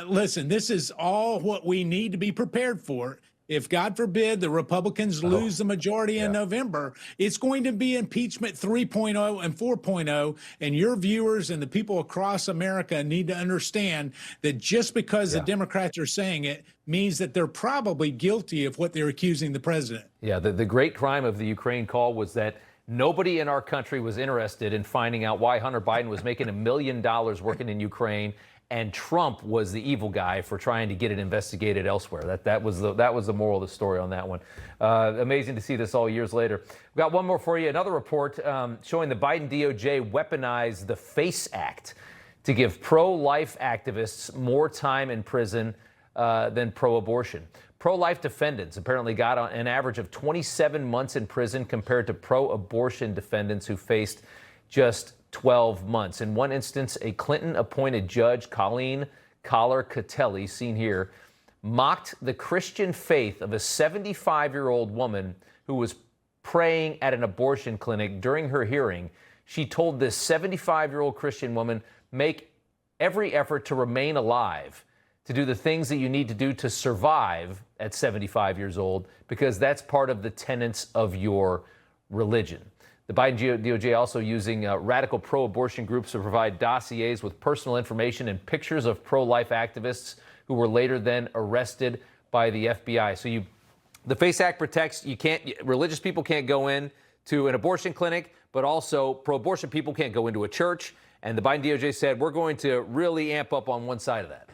listen, this is all what we need to be prepared for. If, God forbid, the Republicans lose the majority in November, it's going to be impeachment 3.0 and 4.0. And your viewers and the people across America need to understand that just because the Democrats are saying it means that they're probably guilty of what they're accusing the president. Yeah, the great crime of the Ukraine call was that nobody in our country was interested in finding out why Hunter Biden was making $1 million working in Ukraine, and Trump was the evil guy for trying to get it investigated elsewhere. That was the moral of the story on that one. Amazing to see this all years later. We've got one more for you. Another report showing the Biden DOJ weaponized the FACE Act to give pro-life activists more time in prison than pro-abortion. Pro-life defendants apparently got an average of 27 months in prison compared to pro-abortion defendants who faced just 12 months. In one instance, a Clinton-appointed judge, Colleen Collar-Catelli, seen here, mocked the Christian faith of a 75-year-old woman who was praying at an abortion clinic during her hearing. She told this 75-year-old Christian woman, make every effort to remain alive, to do the things that you need to do to survive at 75 years old, because that's part of the tenets of your religion. The Biden DOJ also using radical pro-abortion groups to provide dossiers with personal information and pictures of pro-life activists who were later then arrested by the FBI. So the FACE Act protects, religious people can't go in to an abortion clinic, but also pro-abortion people can't go into a church. And the Biden DOJ said, we're going to really amp up on one side of that.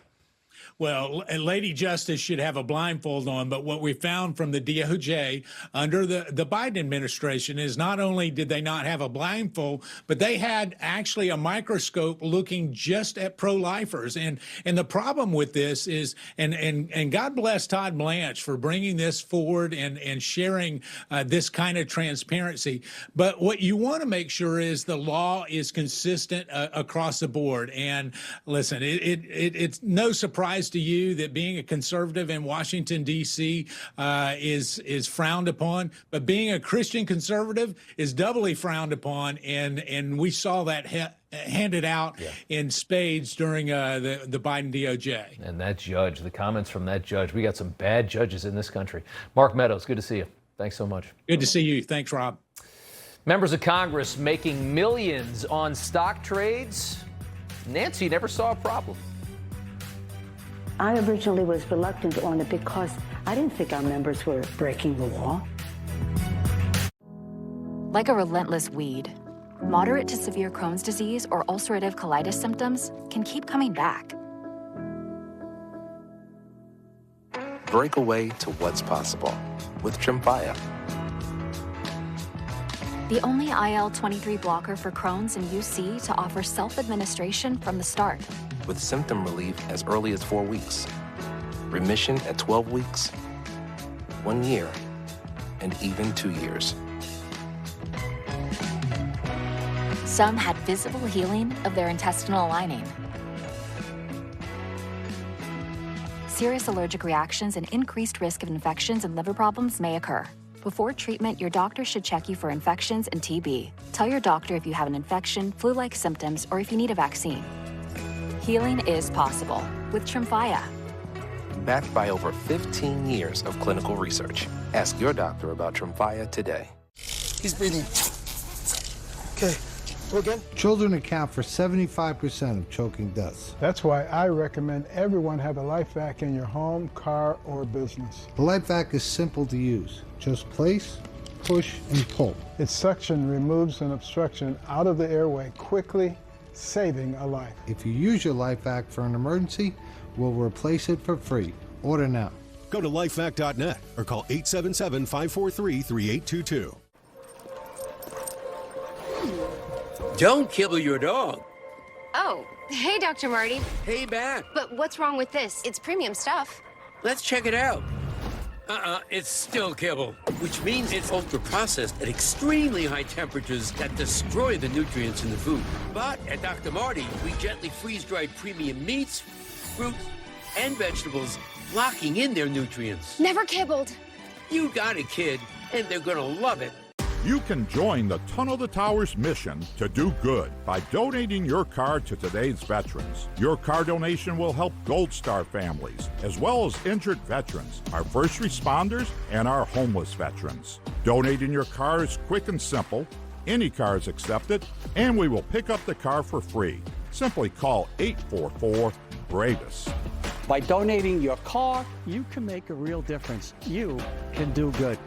Well, a lady justice should have a blindfold on, but what we found from the DOJ under the Biden administration is not only did they not have a blindfold, but they had actually a microscope looking just at pro-lifers. And the problem with this is, and God bless Todd Blanche for bringing this forward and sharing this kind of transparency. But what you want to make sure is the law is consistent across the board. And listen, it's no surprise to you that being a conservative in Washington, D.C. Is frowned upon, but being a Christian conservative is doubly frowned upon, and we saw that handed out in spades during the Biden DOJ. And that judge, the comments from that judge, we got some bad judges in this country. Mark Meadows, good to see you. Thanks so much. Good to see you. Thanks, Rob. Members of Congress making millions on stock trades. Nancy never saw a problem. I originally was reluctant on it because I didn't think our members were breaking the law. Like a relentless weed, moderate to severe Crohn's disease or ulcerative colitis symptoms can keep coming back. Break away to what's possible with Tremfya. The only IL-23 blocker for Crohn's and UC to offer self-administration from the start. With symptom relief as early as 4 weeks, remission at 12 weeks, 1 year, and even 2 years. Some had visible healing of their intestinal lining. Serious allergic reactions and increased risk of infections and liver problems may occur. Before treatment, your doctor should check you for infections and TB. Tell your doctor if you have an infection, flu-like symptoms, or if you need a vaccine. Healing is possible with Tremfya. Backed by over 15 years of clinical research. Ask your doctor about Tremfya today. He's breathing. Okay, go again. Children account for 75% of choking deaths. That's why I recommend everyone have a life vac in your home, car, or business. The life vac is simple to use. Just place, push, and pull. Its suction removes an obstruction out of the airway quickly, saving a life. If you use your life vac for an emergency, we'll replace it for free. Order now. Go to lifevac.net or call 877-543-3822. Don't kibble your dog. Oh, hey, Dr. Marty. Hey, Bat. But what's wrong with this? It's premium stuff. Let's check it out. It's still kibble, which means it's ultra-processed at extremely high temperatures that destroy the nutrients in the food. But at Dr. Marty, we gently freeze-dried premium meats, fruit, and vegetables, locking in their nutrients. Never kibbled. You got it, kid, and they're gonna love it. You can join the Tunnel to Towers mission to do good by donating your car to today's veterans. Your car donation will help Gold Star families, as well as injured veterans, our first responders, and our homeless veterans. Donating your car is quick and simple. Any car is accepted, and we will pick up the car for free. Simply call 844-BRAVES. By donating your car, you can make a real difference. You can do good.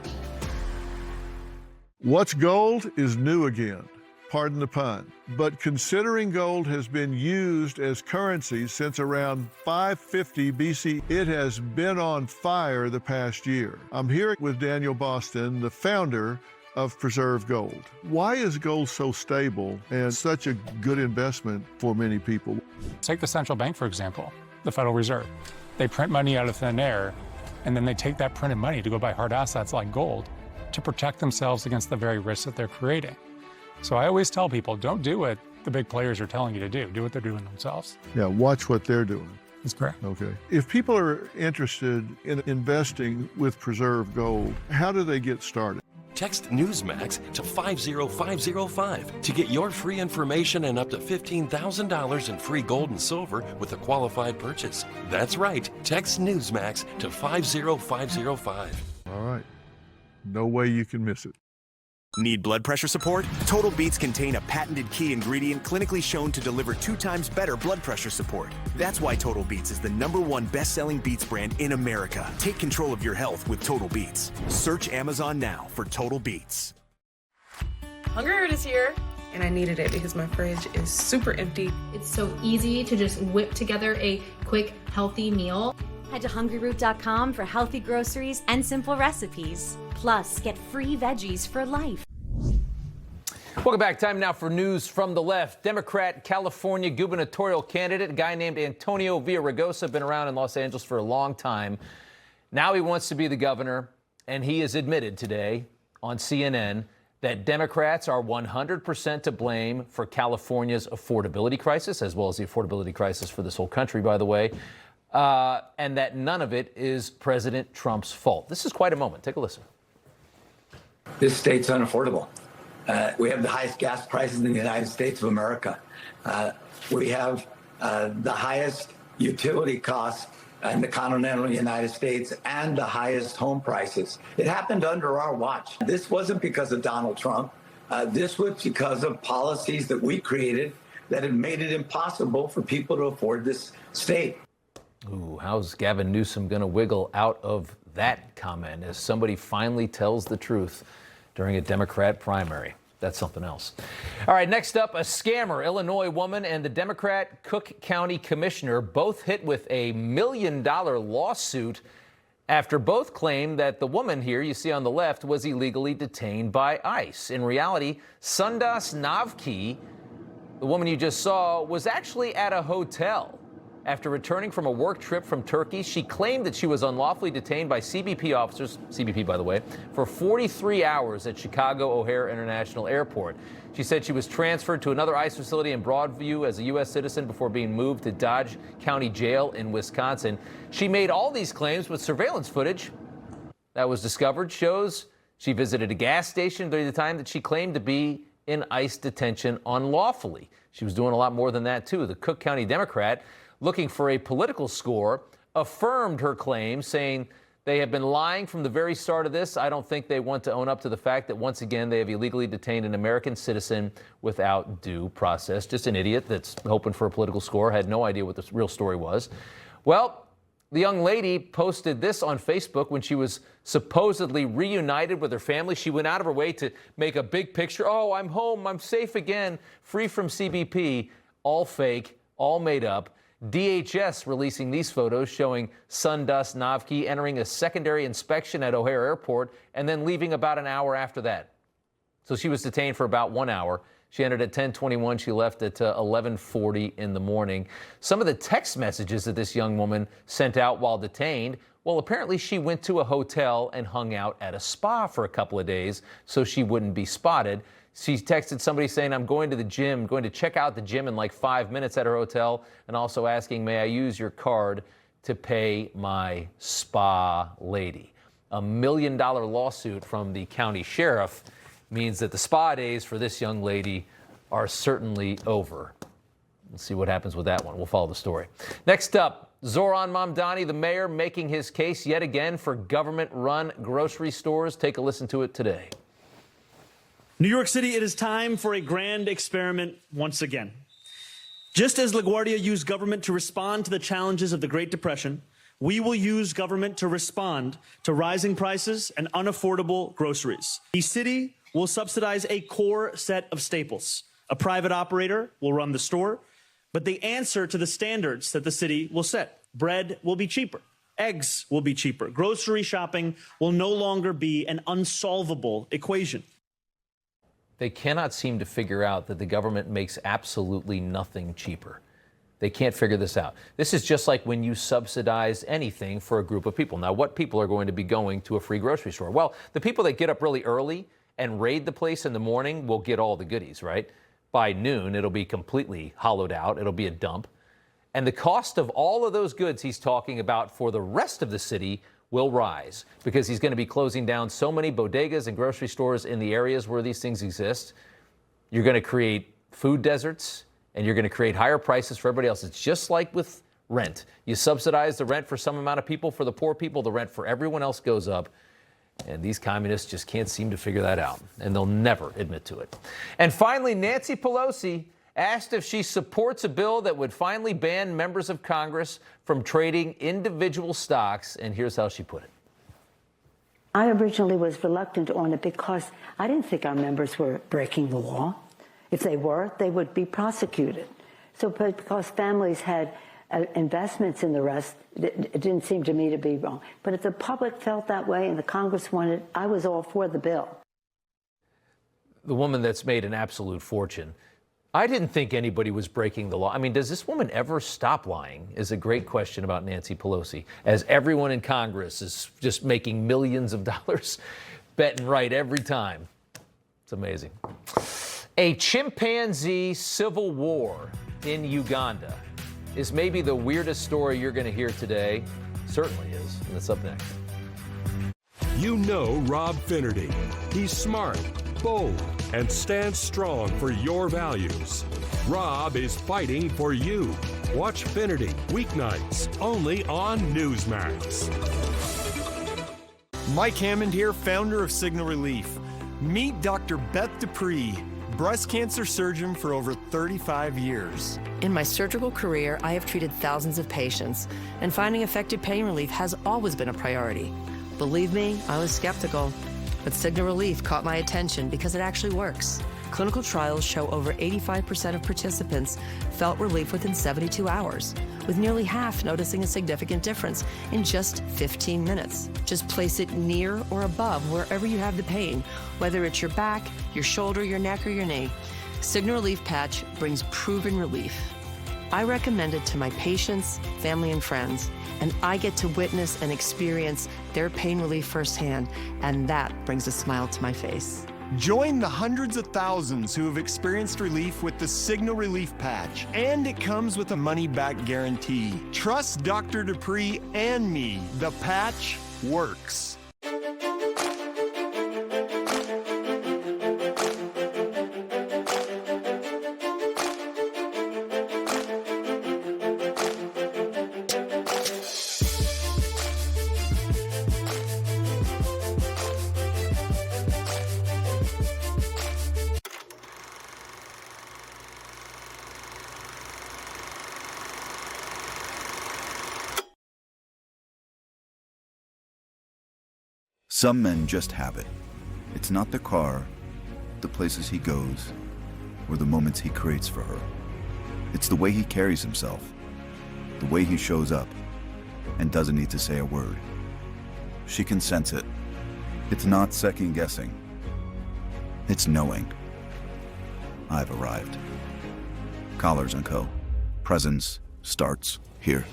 What's gold is new again, pardon the pun. But considering gold has been used as currency since around 550 BC, it has been on fire the past year. I'm here with Daniel Boston, the founder of Preserve Gold. Why is gold so stable and such a good investment for many people? Take the central bank, for example, the Federal Reserve. They print money out of thin air, and then they take that printed money to go buy hard assets like gold to protect themselves against the very risks that they're creating. So I always tell people, don't do what the big players are telling you to do. Do what they're doing themselves. Yeah, watch what they're doing. That's correct. Okay. If people are interested in investing with Preserve Gold, how do they get started? Text Newsmax to 50505 to get your free information and up to $15,000 in free gold and silver with a qualified purchase. That's right. Text Newsmax to 50505. All right. No way you can miss it. Need blood pressure support? Total Beets contain a patented key ingredient clinically shown to deliver 2 times better blood pressure support. That's why Total Beets is the #1 best-selling beets brand in America. Take control of your health with Total Beets. Search Amazon now for Total Beets. Hungry Heart is here, and I needed it because my fridge is super empty. It's so easy to just whip together a quick quick, healthy meal. Head to hungryroot.com for healthy groceries and simple recipes. Plus, get free veggies for life. Welcome back. Time now for news from the left. Democrat California gubernatorial candidate, a guy named Antonio Villaraigosa, been around in Los Angeles for a long time. Now he wants to be the governor, and he has admitted today on CNN that Democrats are 100% to blame for California's affordability crisis, as well as the affordability crisis for this whole country, by the way, and that none of it is President Trump's fault. This is quite a moment. Take a listen. This state's unaffordable. We have the highest gas prices in the United States of America. We have the highest utility costs in the continental United States and the highest home prices. It happened under our watch. This wasn't because of Donald Trump. This was because of policies that we created that had made it impossible for people to afford this state. Ooh, how's Gavin Newsom going to wiggle out of that comment as somebody finally tells the truth during a Democrat primary? That's something else. All right, next up, a scammer, Illinois woman, and the Democrat Cook County commissioner both hit with a $1 million lawsuit after both claimed that the woman here you see on the left was illegally detained by ICE. In reality, Sundas Navki, the woman you just saw, was actually at a hotel. After returning from a work trip from Turkey, she claimed that she was unlawfully detained by CBP officers, CBP by the way, for 43 hours at Chicago O'Hare International Airport. She said she was transferred to another ICE facility in Broadview as a U.S. citizen before being moved to Dodge County Jail in Wisconsin. She made all these claims, but surveillance footage that was discovered shows she visited a gas station during the time that she claimed to be in ICE detention unlawfully. She was doing a lot more than that, too. The Cook County Democrat, looking for a political score, affirmed her claims, saying they have been lying from the very start of this. I don't think they want to own up to the fact that once again they have illegally detained an American citizen without due process. Just an idiot that's hoping for a political score, had no idea what the real story was. Well, the young lady posted this on Facebook when she was supposedly reunited with her family. She went out of her way to make a big picture. Oh, I'm home, I'm safe again, free from CBP. All fake, all made up. DHS releasing these photos showing Sundas Navki entering a secondary inspection at O'Hare Airport and then leaving about an hour after that. So she was detained for about 1 hour. She entered at 10:21. She left at 11:40 in the morning. Some of the text messages that this young woman sent out while detained, well, apparently she went to a hotel and hung out at a spa for a couple of days so she wouldn't be spotted. She texted somebody saying, I'm going to the gym, going to check out the gym in like 5 minutes at her hotel, and also asking, may I use your card to pay my spa lady? $1 million lawsuit from the county sheriff means that the spa days for this young lady are certainly over. Let's see what happens with that one. We'll follow the story. Next up, Zoran Mamdani, the mayor, making his case yet again for government-run grocery stores. Take a listen to it today. New York City, it is time for a grand experiment once again. Just as LaGuardia used government to respond to the challenges of the Great Depression, we will use government to respond to rising prices and unaffordable groceries. The city will subsidize a core set of staples. A private operator will run the store, but they answer to the standards that the city will set. Bread will be cheaper. Eggs will be cheaper. Grocery shopping will no longer be an unsolvable equation. They cannot seem to figure out that the government makes absolutely nothing cheaper. They can't figure this out. This is just like when you subsidize anything for a group of people. Now, what people are going to be going to a free grocery store? Well, the people that get up really early and raid the place in the morning will get all the goodies, right? By noon, it'll be completely hollowed out. It'll be a dump. And the cost of all of those goods he's talking about for the rest of the city will rise because he's going to be closing down so many bodegas and grocery stores in the areas where these things exist. You're going to create food deserts and you're going to create higher prices for everybody else. It's just like with rent. You subsidize the rent for some amount of people. For the poor people, the rent for everyone else goes up. And these communists just can't seem to figure that out. And they'll never admit to it. And finally, Nancy Pelosi asked if she supports a bill that would finally ban members of Congress from trading individual stocks. And here's how she put it. I originally was reluctant on it because I didn't think our members were breaking the law. If they were, they would be prosecuted. So because families had investments in the rest, it didn't seem to me to be wrong. But if the public felt that way and the Congress wanted, I was all for the bill. The woman that's made an absolute fortune. I didn't think anybody was breaking the law. I mean, does this woman ever stop lying? Is a great question about Nancy Pelosi, as everyone in Congress is just making millions of dollars betting right every time. It's amazing. A chimpanzee civil war in Uganda is maybe the weirdest story you're going to hear today. Certainly is. And it's up next. You know Rob Finnerty. He's smart, bold, and stands strong for your values. Rob is fighting for you. Watch Finnerty weeknights only on Newsmax. Mike Hammond here, founder of Signal Relief. Meet Dr. Beth Dupree, breast cancer surgeon for over 35 years. In my surgical career, I have treated thousands of patients, and finding effective pain relief has always been a priority. Believe me, I was skeptical, but Signal Relief caught my attention because it actually works. Clinical trials show over 85% of participants felt relief within 72 hours, with nearly half noticing a significant difference in just 15 minutes. Just place it near or above wherever you have the pain, whether it's your back, your shoulder, your neck, or your knee. Signal Relief Patch brings proven relief. I recommend it to my patients, family, and friends, and I get to witness and experience their pain relief firsthand, and that brings a smile to my face. Join the hundreds of thousands who have experienced relief with the Signal Relief Patch, and it comes with a money-back guarantee. Trust Dr. Dupree and me. The patch works. Some men just have it. It's not the car, the places he goes, or the moments he creates for her. It's the way he carries himself, the way he shows up, and doesn't need to say a word. She can sense it. It's not second guessing. It's knowing. I've arrived. Collars & Co. Presence starts here.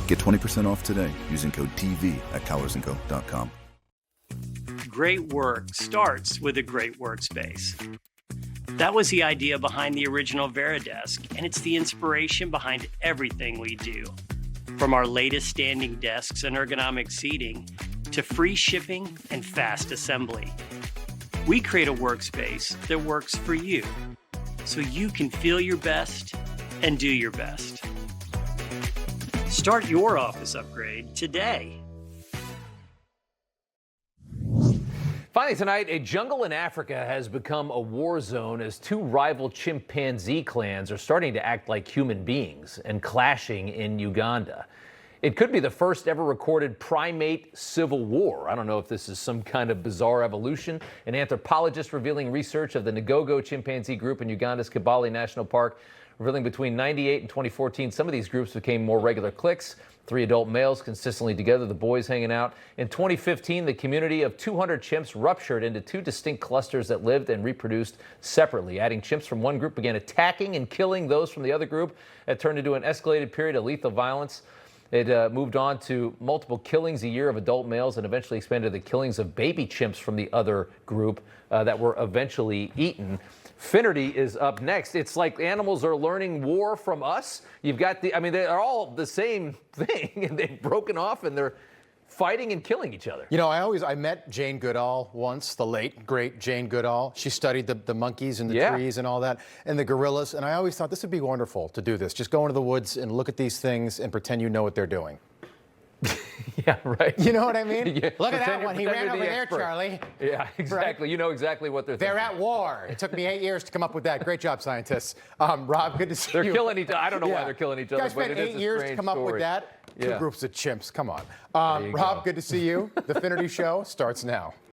Get 20% off today using code TV at collarsandco.com. Great work starts with a great workspace. That was the idea behind the original Veridesk, and it's the inspiration behind everything we do. From our latest standing desks and ergonomic seating to free shipping and fast assembly. We create a workspace that works for you, so you can feel your best and do your best. Start your office upgrade today. Finally tonight, a jungle in Africa has become a war zone as two rival chimpanzee clans are starting to act like human beings and clashing in Uganda. It could be the first ever recorded primate civil war. I don't know if this is some kind of bizarre evolution. An anthropologist revealing research of the Ngogo chimpanzee group in Uganda's Kibale National Park, revealing between 1998 and 2014, some of these groups became more regular cliques. 3 adult males consistently together, the boys hanging out. In 2015, the community of 200 chimps ruptured into 2 distinct clusters that lived and reproduced separately. Adding chimps from one group began attacking and killing those from the other group. It turned into an escalated period of lethal violence. It moved on to multiple killings a year of adult males and eventually expanded to the killings of baby chimps from the other group that were eventually eaten. Finnerty is up next. It's like animals are learning war from us. You've got they're all the same thing, and they've broken off and they're fighting and killing each other. You know, I met Jane Goodall once, the late, great Jane Goodall. She studied the monkeys and the trees and all that, and the gorillas, and I always thought this would be wonderful to do this. Just go into the woods and look at these things and pretend you know what they're doing. Yeah, right. You know what I mean? Yeah. Look at that one. He ran over there, Charlie. Yeah, exactly. Right? You know exactly what they're thinking. They're at war. It took me 8 years to come up with that. Great job, scientists. Rob, good to see you. They're killing each other. I don't know why they're killing each other. You guys spent 8 years to come up with that. 2 groups of chimps. Come on. Rob, good to see you. The Finnerty Show starts now.